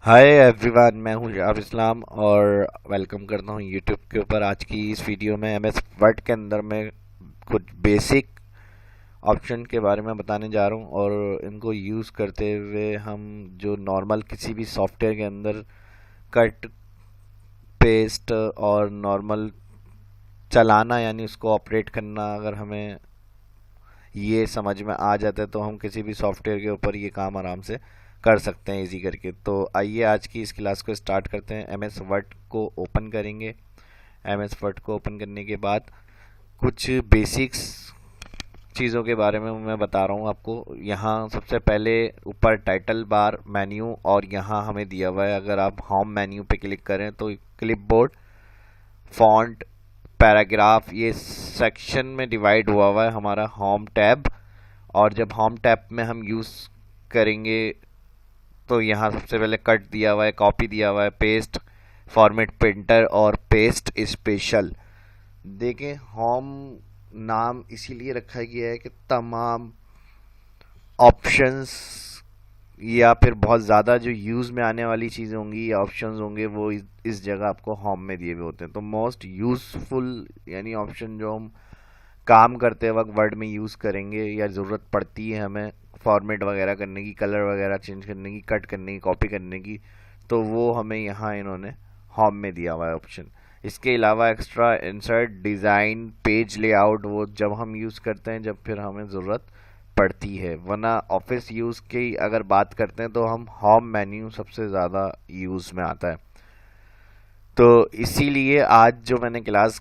Hi everyone, मैं हूं जाव इस्लाम और वेलकम करता हूं यूट्यूब के ऊपर। आज की इस वीडियो में एमएस वर्ड के अंदर मैं कुछ बेसिक ऑप्शन के बारे में बताने जा रहा हूं और इनको यूज़ करते हुए हम जो नॉर्मल किसी भी सॉफ्टवेयर के अंदर कट पेस्ट और नॉर्मल चलाना यानी उसको ऑपरेट करना, अगर हमें ये समझ में आ जाता है तो हम किसी भी सॉफ्टवेयर के ऊपर ये काम आराम से कर सकते हैं इजी करके। तो आइए आज की इस क्लास को स्टार्ट करते हैं। एमएस वर्ड को ओपन करेंगे। एमएस वर्ड को ओपन करने के बाद कुछ बेसिक्स चीज़ों के बारे में मैं बता रहा हूँ आपको। यहाँ सबसे पहले ऊपर टाइटल बार मेन्यू और यहाँ हमें दिया हुआ है, अगर आप होम मेन्यू पे क्लिक करें तो क्लिपबोर्ड, फॉन्ट, पैराग्राफ, ये सेक्शन में डिवाइड हुआ हुआ है हमारा होम टैब। और जब होम टैब में हम यूज़ करेंगे तो यहाँ सबसे पहले कट दिया हुआ है, कॉपी दिया हुआ है, पेस्ट, फॉर्मेट प्रिंटर और पेस्ट स्पेशल। देखें, होम नाम इसीलिए रखा गया है कि तमाम ऑप्शंस या फिर बहुत ज़्यादा जो यूज़ में आने वाली चीज़ें होंगी या ऑप्शंस होंगे वो इस जगह आपको होम में दिए हुए होते हैं। तो मोस्ट यूज़फुल यानी ऑप्शन जो हम काम करते वक्त वर्ड में यूज़ करेंगे या ज़रूरत पड़ती है हमें फॉर्मेट वगैरह करने की, कलर वगैरह चेंज करने की, कट करने की, कॉपी करने की, तो वो हमें यहाँ इन्होंने होम में दिया हुआ है ऑप्शन। इसके अलावा extra insert, design, page layout वो जब हम यूज़ करते हैं जब फिर हमें ज़रूरत पड़ती है। वरना ऑफिस यूज़ की अगर बात करते हैं तो हम होम मेन्यू सबसे ज़्यादा यूज़ में आता है। तो इसीलिए आज जो मैंने क्लास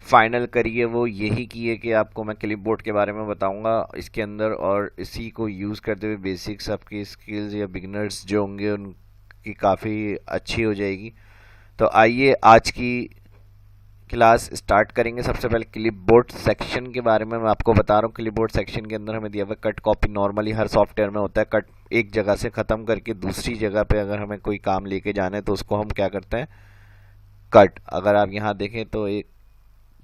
फाइनल करी है वो यही की है कि आपको मैं क्लिपबोर्ड के बारे में बताऊंगा इसके अंदर, और इसी को यूज़ करते हुए बेसिक्स आपकी स्किल्स या बिगनर्स जो होंगे उनकी काफ़ी अच्छी हो जाएगी। तो आइए आज की क्लास स्टार्ट करेंगे। सबसे पहले क्लिपबोर्ड सेक्शन के बारे में मैं आपको बता रहा हूँ। क्लिपबोर्ड सेक्शन के अंदर हमें दिया हुआ कट कॉपी, नॉर्मली हर सॉफ्टवेयर में होता है। कट एक जगह से ख़त्म करके दूसरी जगह पे अगर हमें कोई काम लेके जाना है तो उसको हम क्या करते हैं, कट। अगर आप यहाँ देखें तो एक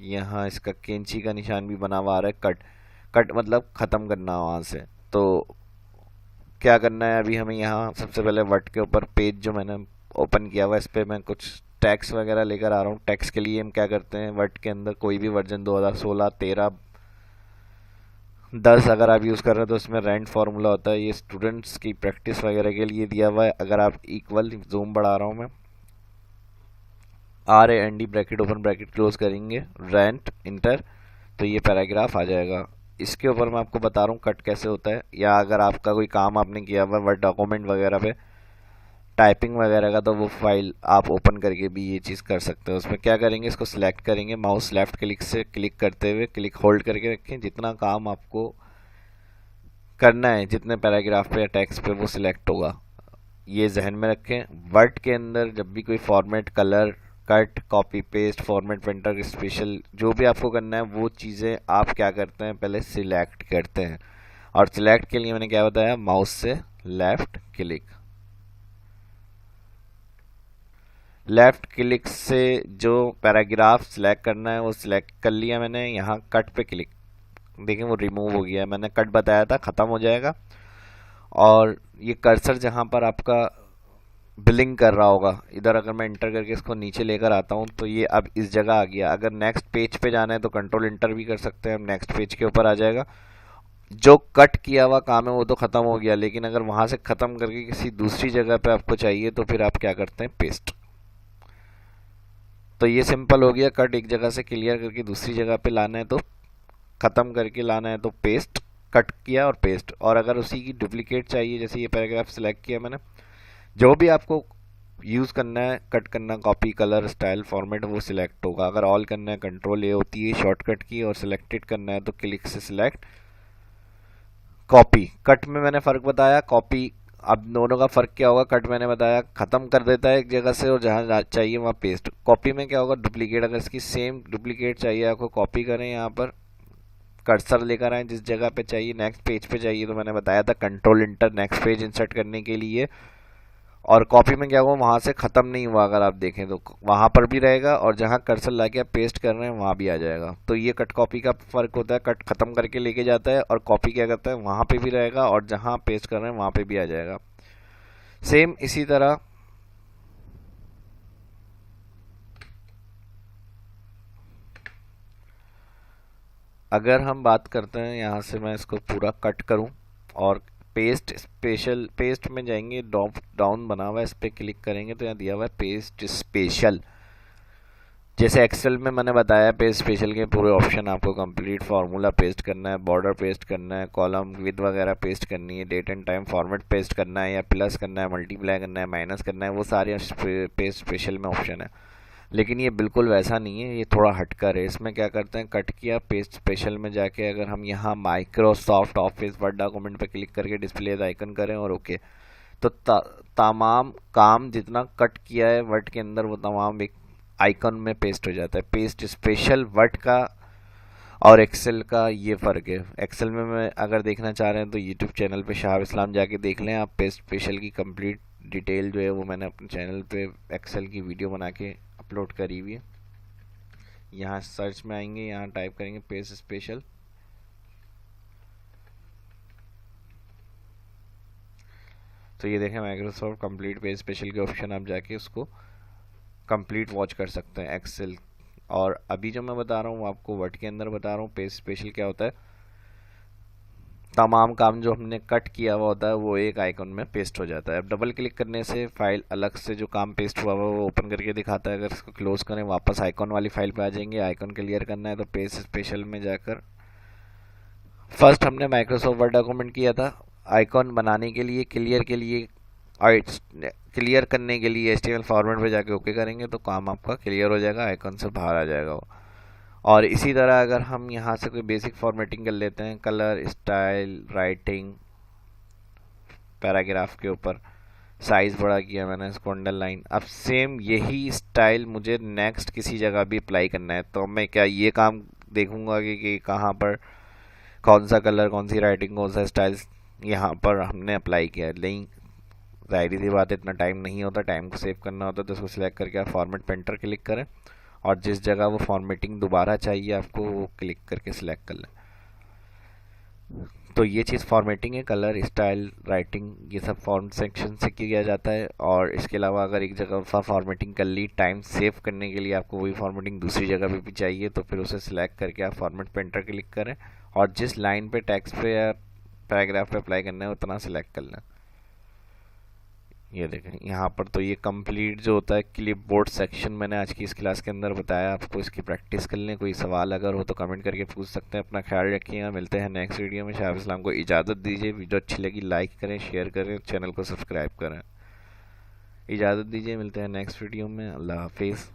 यहाँ इसका कैंची का निशान भी बना हुआ आ रहा है, कट। कट मतलब ख़त्म करना वहाँ से। तो क्या करना है अभी हमें, यहाँ सबसे पहले वर्ड के ऊपर पेज जो मैंने ओपन किया हुआ है इस पर मैं कुछ टैक्स वगैरह लेकर आ रहा हूँ। टैक्स के लिए हम क्या करते हैं, वर्ड के अंदर कोई भी वर्जन 2016, 13, 10 अगर आप यूज़ कर रहे हैं तो इसमें रैंड फार्मूला होता है। ये स्टूडेंट्स की प्रैक्टिस वगैरह के लिए दिया हुआ है। अगर आप इक्वल, जूम बढ़ा रहा हूँ मैं, RAND bracket open bracket close करेंगे, रेंट इंटर, तो ये पैराग्राफ आ जाएगा। इसके ऊपर मैं आपको बता रहा हूँ कट कैसे होता है। या अगर आपका कोई काम आपने किया हुआ वर्ड डॉक्यूमेंट वगैरह पे टाइपिंग वगैरह का, तो वो फाइल आप ओपन करके भी ये चीज़ कर सकते हो। उसमें क्या करेंगे, इसको सिलेक्ट करेंगे, माउस लेफ्ट क्लिक से क्लिक करते हुए क्लिक होल्ड करके रखें। जितना काम आपको करना है, जितने पैराग्राफ पे या टेक्स्ट पे, वो सिलेक्ट होगा, ये जहन में रखें। वर्ड के अंदर जब भी कोई format, colour, cut, copy paste, format printer special जो भी आपको करना है वो चीज़ें आप क्या करते हैं, पहले सिलेक्ट करते हैं। और सिलेक्ट के लिए मैंने क्या बताया, माउस से लेफ्ट क्लिक। लेफ्ट क्लिक से जो पैराग्राफ सिलेक्ट करना है वो सिलेक्ट कर लिया मैंने। यहाँ कट पे क्लिक, देखें वो रिमूव हो गया है। मैंने कट बताया था, ख़त्म हो जाएगा। और ये कर्सर जहाँ पर आपका बिलिंग कर रहा होगा, इधर अगर मैं इंटर करके इसको नीचे लेकर आता हूँ तो ये अब इस जगह आ गया। अगर नेक्स्ट पेज पे जाना है तो कंट्रोल इंटर भी कर सकते हैं, नेक्स्ट पेज के ऊपर आ जाएगा। जो कट किया हुआ काम है वो तो ख़त्म हो गया, लेकिन अगर वहाँ से ख़त्म करके किसी दूसरी जगह पे आपको चाहिए तो फिर आप क्या करते हैं, पेस्ट। तो ये सिंपल हो गया, कट एक जगह से क्लियर करके दूसरी जगह पे लाना है तो ख़त्म करके लाना है तो पेस्ट, कट किया और पेस्ट। और अगर उसी की डुप्लीकेट चाहिए, जैसे ये पैराग्राफ सेलेक्ट किया मैंने, जो भी आपको यूज़ करना है, कट करना, कॉपी, कलर, स्टाइल, फॉर्मेट, वो सिलेक्ट होगा। अगर ऑल करना है कंट्रोल ए होती है शॉर्टकट की, और सिलेक्टेड करना है तो क्लिक से सिलेक्ट। कॉपी, कट में मैंने फ़र्क बताया, कॉपी, अब दोनों का फ़र्क क्या होगा, कट मैंने बताया ख़त्म कर देता है एक जगह से और जहाँ चाहिए वहाँ पेस्ट। कॉपी में क्या होगा, डुप्लीकेट, अगर इसकी सेम डुप्लीकेट चाहिए आपको, कॉपी करें, यहाँ पर कर्सर लेकर आए जिस जगह पे चाहिए, नेक्स्ट पेज पे चाहिए तो मैंने बताया था control inter next page insert करने के लिए। और कॉपी में क्या हुआ, वहां से खत्म नहीं हुआ, अगर आप देखें तो वहां पर भी रहेगा और जहां कर्सर लाके आप पेस्ट कर रहे हैं वहां भी आ जाएगा। तो ये कट कॉपी का फर्क होता है, कट खत्म करके लेके जाता है और कॉपी क्या करता है, वहां पे भी रहेगा और जहां पेस्ट कर रहे हैं वहां पे भी आ जाएगा। सेम इसी तरह अगर हम बात करते हैं, यहाँ से मैं इसको पूरा कट करूं और पेस्ट में जाएंगे, ड्रॉप डाउन बना हुआ है, इस पर क्लिक करेंगे तो यहाँ दिया हुआ है पेस्ट स्पेशल। जैसे एक्सेल में मैंने बताया, पेस्ट स्पेशल के पूरे ऑप्शन आपको कंप्लीट फार्मूला पेस्ट करना है, बॉर्डर पेस्ट करना है, कॉलम विद वगैरह पेस्ट करनी है, date and time format paste करना है, या प्लस करना है, मल्टीप्लाई करना है, माइनस करना है, वो सारे पेस्ट स्पेशल में ऑप्शन है। लेकिन ये बिल्कुल वैसा नहीं है, ये थोड़ा हटकर है। इसमें क्या करते हैं, कट किया, पेस्ट स्पेशल में जाके अगर हम यहाँ माइक्रोसॉफ्ट ऑफिस वर्ड डॉक्यूमेंट पे क्लिक करके डिस्प्ले आइकन करें और ओके, तो तमाम काम जितना कट किया है वर्ड के अंदर वो तमाम एक आइकन में पेस्ट हो जाता है। पेस्ट स्पेशल वर्ड का और एक्सेल का ये फ़र्क है। एक्सेल में मैं अगर देखना चाह रहे हैं तो यूट्यूब चैनल पे शहाब इस्लाम जाके देख लें आप, पेस्ट स्पेशल की कंप्लीट डिटेल जो है वो मैंने अपने चैनल पे एक्सेल की वीडियो बना के अपलोड करी हुई है। यहाँ सर्च में आएंगे, यहाँ टाइप करेंगे पेस्ट स्पेशल, तो ये देखें माइक्रोसॉफ्ट कंप्लीट पेज स्पेशल के ऑप्शन, आप जाके उसको कंप्लीट वॉच कर सकते हैं एक्सेल। और अभी जो मैं बता रहा हूँ आपको वर्ड के अंदर बता रहा हूँ, पेज स्पेशल क्या होता है, तमाम काम जो हमने कट किया हुआ होता है वो एक आइकन में पेस्ट हो जाता है। अब डबल क्लिक करने से फाइल अलग से जो काम पेस्ट हुआ हुआ वो ओपन करके दिखाता है। अगर इसको क्लोज करें वापस आइकन वाली फाइल पे आ जाएंगे, आइकन क्लियर करना है तो पेज स्पेशल में जाकर फर्स्ट हमने माइक्रोसॉफ्ट वर्ड डॉक्यूमेंट किया था, आइकॉन बनाने के लिए क्लियर के लिए क्लियर करने के लिए HTML फॉर्मेट पे जाके ओके करेंगे तो काम आपका क्लियर हो जाएगा, आइकॉन से बाहर आ जाएगा वो। और इसी तरह अगर हम यहाँ से कोई बेसिक फॉर्मेटिंग कर लेते हैं, कलर, स्टाइल, राइटिंग, पैराग्राफ के ऊपर साइज बड़ा किया मैंने, इसको अंडरलाइन। अब सेम यही स्टाइल मुझे नेक्स्ट किसी जगह भी अप्लाई करना है तो मैं क्या ये काम देखूंगा कि कहाँ पर कौन सा कलर, कौन सी राइटिंग, कौन सा स्टाइल यहाँ पर हमने अप्लाई किया है। नहीं, जाहिर सी बात है इतना टाइम नहीं होता, टाइम को सेव करना होता है, तो उसको सिलेक्ट करके आप फॉर्मेट पेंटर क्लिक करें और जिस जगह वो फॉर्मेटिंग दोबारा चाहिए आपको वो क्लिक करके सिलेक्ट कर लें। तो ये चीज़ फॉर्मेटिंग है, कलर, स्टाइल, राइटिंग, ये सब फॉर्म सेक्शन से किया जाता है। और इसके अलावा अगर एक जगह फॉर्मेटिंग कर ली, टाइम सेव करने के लिए आपको वही फॉर्मेटिंग दूसरी जगह पे भी चाहिए तो फिर उसे सिलेक्ट करके आप फॉर्मेट पेंटर क्लिक करें और जिस लाइन पे, टेक्स्ट पे या पैराग्राफ पे अप्लाई करना है उतना सिलेक्ट कर लें। ये देखें यहाँ पर तो ये कंप्लीट जो होता है क्लिपबोर्ड सेक्शन मैंने आज की इस क्लास के अंदर बताया आपको, इसकी प्रैक्टिस कर लें। कोई सवाल अगर हो तो कमेंट करके पूछ सकते हैं। अपना ख्याल रखिएगा, मिलते हैं नेक्स्ट वीडियो में। शहाब इस्लाम को इजाज़त दीजिए। वीडियो अच्छी लगी लाइक करें, शेयर करें, चैनल को सब्सक्राइब करें। इजाज़त दीजिए, मिलते हैं नेक्स्ट वीडियो में। अल्लाह हाफिज़।